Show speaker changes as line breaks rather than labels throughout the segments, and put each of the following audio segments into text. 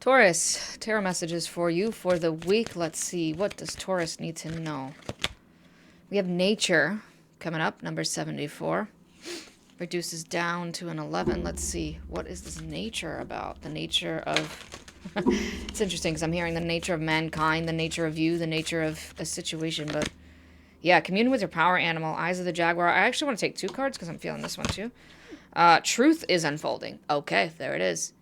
Taurus, tarot messages for you for the week. Let's see. What does Taurus need to know? We have nature coming up, number 74. Reduces down to an 11. Let's see. What is this nature about? The nature of... It's interesting because I'm hearing the nature of mankind, the nature of you, the nature of a situation. But yeah, commune with your power animal, eyes of the jaguar. I actually want to take 2 cards because I'm feeling this one too. Truth is unfolding. Okay, there it is.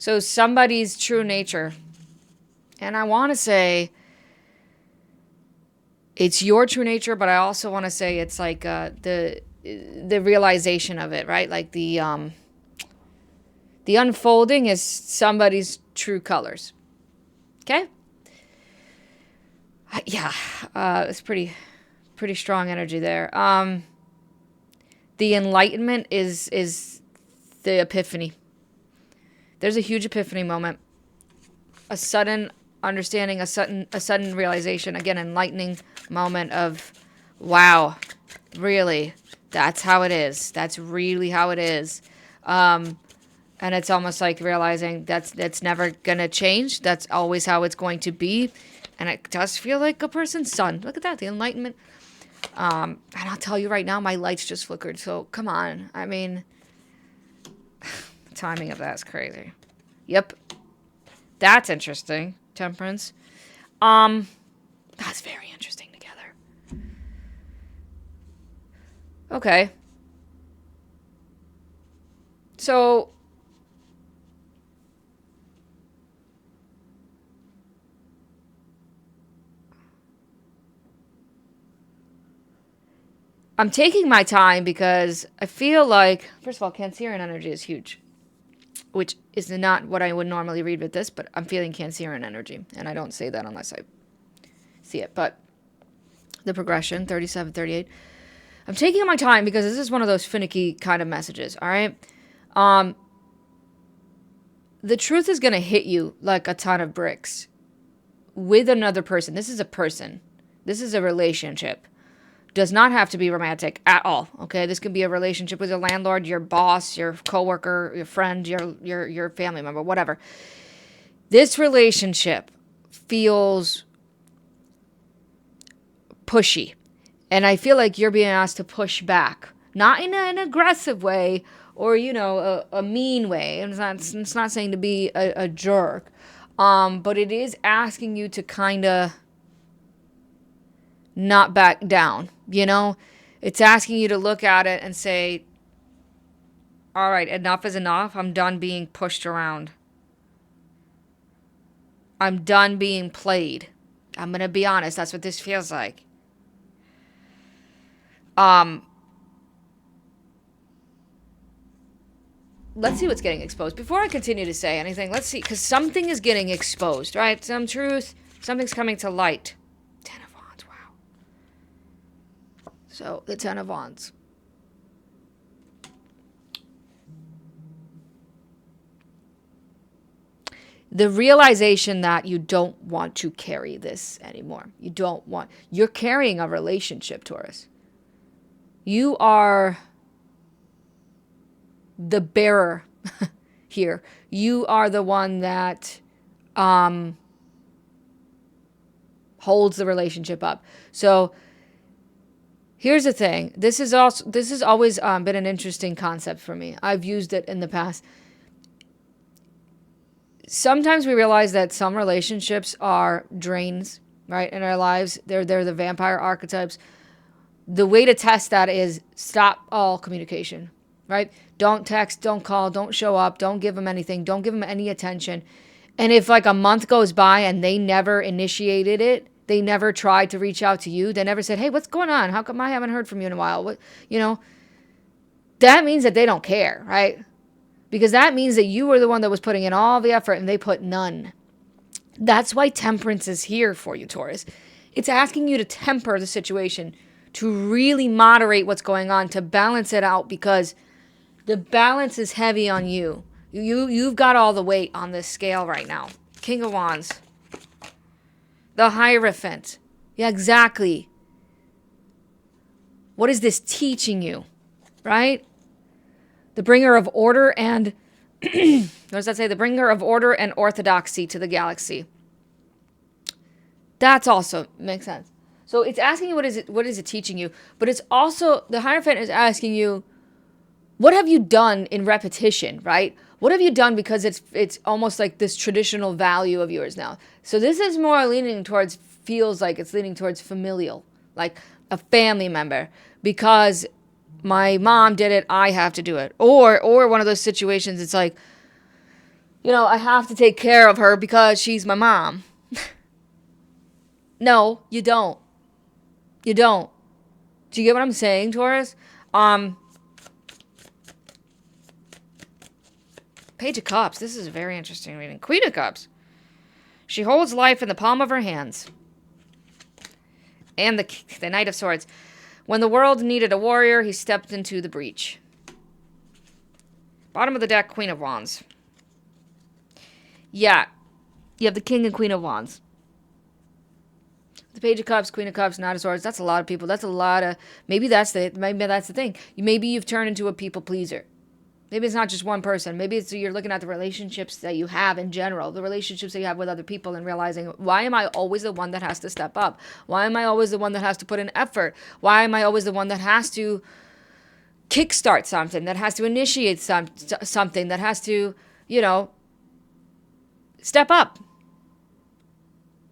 So somebody's true nature. And I want to say it's your true nature, but I also want to say it's like the realization of it, right? Like the unfolding is somebody's true colors. Okay? Yeah, it's pretty strong energy there. The enlightenment is the epiphany. There's a huge epiphany moment, a sudden understanding, a sudden realization, again, enlightening moment of, wow, really, that's how it is. That's really how it is. And it's almost like realizing that's never going to change. That's always how it's going to be. And it does feel like a person's sun. Look at that, the enlightenment. And I'll tell you right now, my lights just flickered. So come on. I mean... The timing of that is crazy. Yep. That's interesting. Temperance. That's very interesting together. Okay. So... I'm taking my time because I feel like, first of all, Cancerian energy is huge, which is not what I would normally read with this, but I'm feeling Cancerian energy, and I don't say that unless I see it. But the progression, 37, 38. I'm taking my time because this is one of those finicky kind of messages, all right? The truth is going to hit you like a ton of bricks with another person. This is a person. This is a relationship. Does not have to be romantic at all, okay? This could be a relationship with your landlord, your boss, your coworker, your friend, your family member, whatever. This relationship feels pushy, and I feel like you're being asked to push back, not in an aggressive way or, you know, a mean way. It's not saying to be a jerk, but it is asking you to kind of not back down, you know? It's asking you to look at it and say, all right, enough is enough. I'm done being pushed around. I'm done being played. I'm going to be honest. That's what this feels like. Let's see what's getting exposed. Before I continue to say anything, let's see, because something is getting exposed, right? Some truth, something's coming to light. So, the 10 of Wands. The realization that you don't want to carry this anymore. You're carrying a relationship, Taurus. You are the bearer here. You are the one that holds the relationship up. So, here's the thing. This has always been an interesting concept for me. I've used it in the past. Sometimes we realize that some relationships are drains, right, in our lives. They're the vampire archetypes. The way to test that is stop all communication, right? Don't text, don't call, don't show up, don't give them anything, don't give them any attention. And if like a month goes by and they never initiated it, they never tried to reach out to you. They never said, hey, what's going on? How come I haven't heard from you in a while? What, you know, that means that they don't care, right? Because that means that you were the one that was putting in all the effort and they put none. That's why temperance is here for you, Taurus. It's asking you to temper the situation, to really moderate what's going on, to balance it out, because the balance is heavy on you. You've got all the weight on this scale right now. King of Wands. The Hierophant. Yeah, exactly. What is this teaching you? Right? The bringer of order and What does that say? The bringer of order and orthodoxy to the galaxy. That's also makes sense. So it's asking you what is it teaching you, but it's also the Hierophant is asking you, what have you done in repetition, right? What have you done because it's almost like this traditional value of yours now. So this is more leaning towards, feels like it's leaning towards familial, like a family member, because my mom did it, I have to do it. Or one of those situations, it's like, I have to take care of her because she's my mom. No, you don't. You don't. Do you get what I'm saying, Taurus? Page of Cups. This is a very interesting reading. Queen of Cups. She holds life in the palm of her hands. And the Knight of Swords. When the world needed a warrior, he stepped into the breach. Bottom of the deck, Queen of Wands. Yeah. You have the King and Queen of Wands. The Page of Cups, Queen of Cups, Knight of Swords. That's a lot of people. That's a lot of... Maybe that's the thing. Maybe you've turned into a people pleaser. Maybe it's not just one person. Maybe it's you're looking at the relationships that you have in general, the relationships that you have with other people, and realizing, why am I always the one that has to step up? Why am I always the one that has to put in effort? Why am I always the one that has to kickstart something, that has to initiate something, that has to, step up?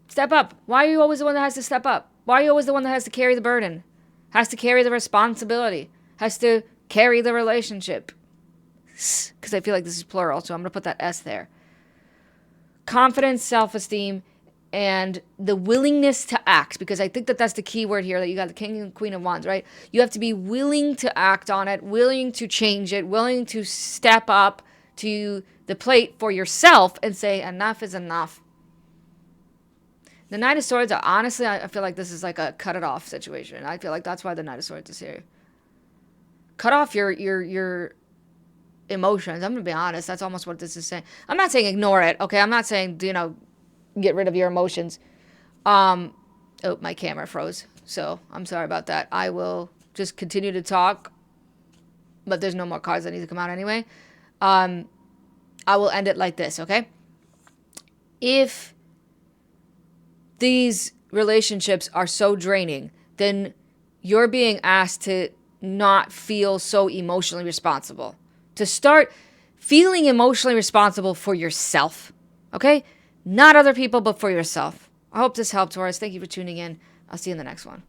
Step up. Why are you always the one that has to step up? Why are you always the one that has to carry the burden? Has to carry the responsibility? Has to carry the relationship? Because I feel like this is plural, so I'm going to put that S there. Confidence, self-esteem, and the willingness to act, because I think that that's the key word here, that you got the King and Queen of Wands, right? You have to be willing to act on it, willing to change it, willing to step up to the plate for yourself and say, enough is enough. The Knight of Swords, honestly, I feel like this is like a cut it off situation. I feel like that's why the Knight of Swords is here. Cut off your emotions. I'm going to be honest. That's almost what this is saying. I'm not saying ignore it. Okay. I'm not saying, get rid of your emotions. Oh, my camera froze. So I'm sorry about that. I will just continue to talk, but there's no more cards that need to come out anyway. I will end it like this. Okay. If these relationships are so draining, then you're being asked to not feel so emotionally responsible. To start feeling emotionally responsible for yourself, okay? Not other people, but for yourself. I hope this helped, Taurus. Thank you for tuning in. I'll see you in the next one.